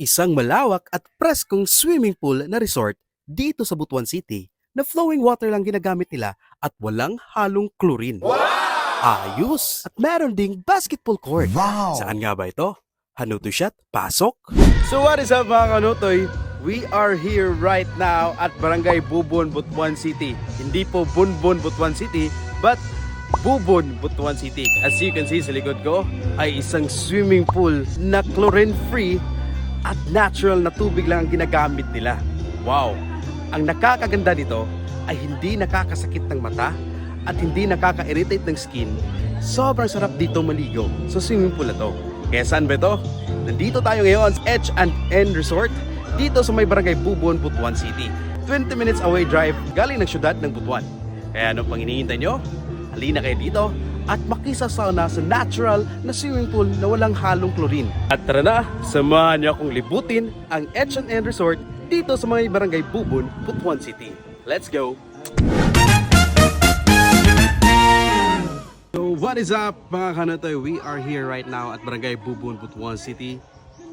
Isang malawak at preskong swimming pool na resort dito sa Butuan City na flowing water lang ginagamit nila at walang halong chlorine. Ayos! At meron ding basketball court. Saan nga ba ito? Hanuto shot? Pasok? So what is up mga kanutoy? We are here right now at Barangay Bubon, Butuan City. Hindi po Bunbon, Butuan City, but Bubon, Butuan City. As you can see sa likod ko ay isang swimming pool na chlorine-free at natural na tubig lang ang ginagamit nila. Wow! Ang nakakaganda dito ay hindi nakakasakit ng mata at hindi nakaka-irritate ng skin. Sobrang sarap dito maligo sa swimming pool na to. Kaya saan ba ito? Nandito tayo ngayon sa H&N Resort dito sa may Barangay Bubon, Butuan City. 20 minutes away drive galing ng syudad ng Butuan. Kaya anong pang hinihintay nyo? Halina kayo dito at makisasauna sa natural na swimming pool na walang halong chlorine. At tara na, samahan niyo akong libutin ang H&N Resort dito sa may Barangay Bubon, Butuan City. Let's go! So what is up mga kanatoy? We are here right now at Barangay Bubon, Butuan City,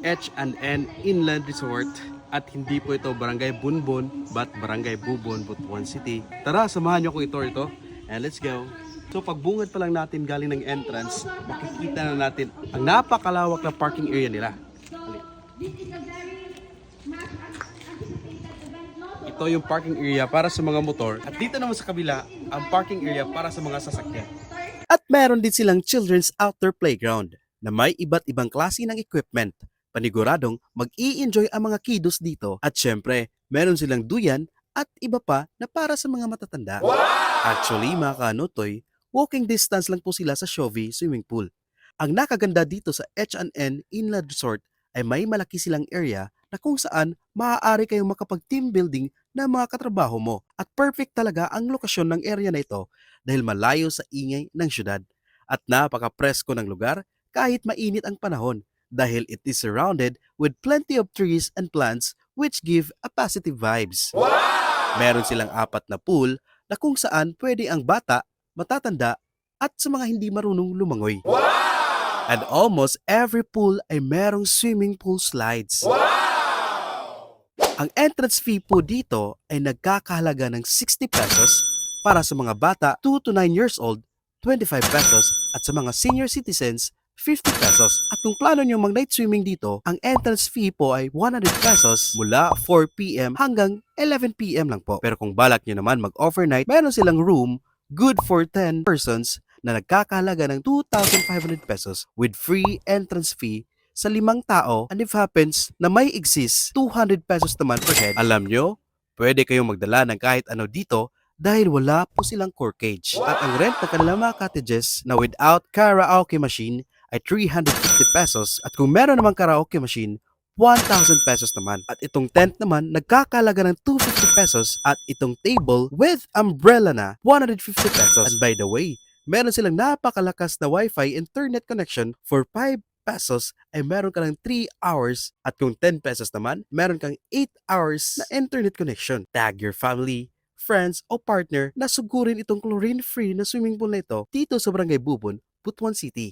H&N Inland Resort. At hindi po ito Barangay Bunbon, but Barangay Bubon, Butuan City. Tara, samahan niyo akong ito. And let's go! So pagbungad pa lang natin galing ng entrance, makikita na natin ang napakalawak na parking area nila. Ito yung parking area para sa mga motor at dito naman sa kabila ang parking area para sa mga sasakyan. At meron din silang children's outdoor playground na may iba't ibang klase ng equipment. Paniguradong mag-i-enjoy ang mga kiddos dito at syempre meron silang duyan at iba pa na para sa mga matatanda. Actually mga kanutoy, walking distance lang po sila sa Chovy Swimming Pool. Ang nakaganda dito sa H&N Inland Resort ay may malaki silang area na kung saan maaari kayong makapag-team building ng mga katrabaho mo. At perfect talaga ang lokasyon ng area na ito dahil malayo sa ingay ng syudad. At napaka-presko ng lugar kahit mainit ang panahon dahil it is surrounded with plenty of trees and plants which give a positive vibes. Meron silang 4 na pool na kung saan pwede ang bata, matatanda, at sa mga hindi marunong lumangoy. And almost every pool ay merong swimming pool slides. Ang entrance fee po dito ay nagkakahalaga ng 60 pesos para sa mga bata 2 to 9 years old, 25 pesos, at sa mga senior citizens, 50 pesos. At kung plano nyo mag-night swimming dito, ang entrance fee po ay 100 pesos mula 4 p.m. hanggang 11 p.m. lang po. Pero kung balak nyo naman mag-overnight, meron silang room good for 10 persons na nagkakahalaga ng 2,500 pesos with free entrance fee sa 5 tao, and if happens na may exist 200 pesos naman per head. Alam nyo, pwede kayong magdala ng kahit ano dito dahil wala po silang corkage. At ang rent ng kanilang mga cottages na without karaoke machine ay 350 pesos at kung meron namang karaoke machine, 1,000 pesos naman. At itong tent naman, nagkakalaga ng 250 pesos at itong table with umbrella na 150 pesos. And by the way, meron silang napakalakas na Wi-Fi internet connection for 5 pesos ay meron ka ng 3 hours at kung 10 pesos naman, meron kang 8 hours na internet connection. Tag your family, friends o partner na sugurin itong chlorine-free na swimming pool na ito dito sa Barangay Bubon, Butuan City.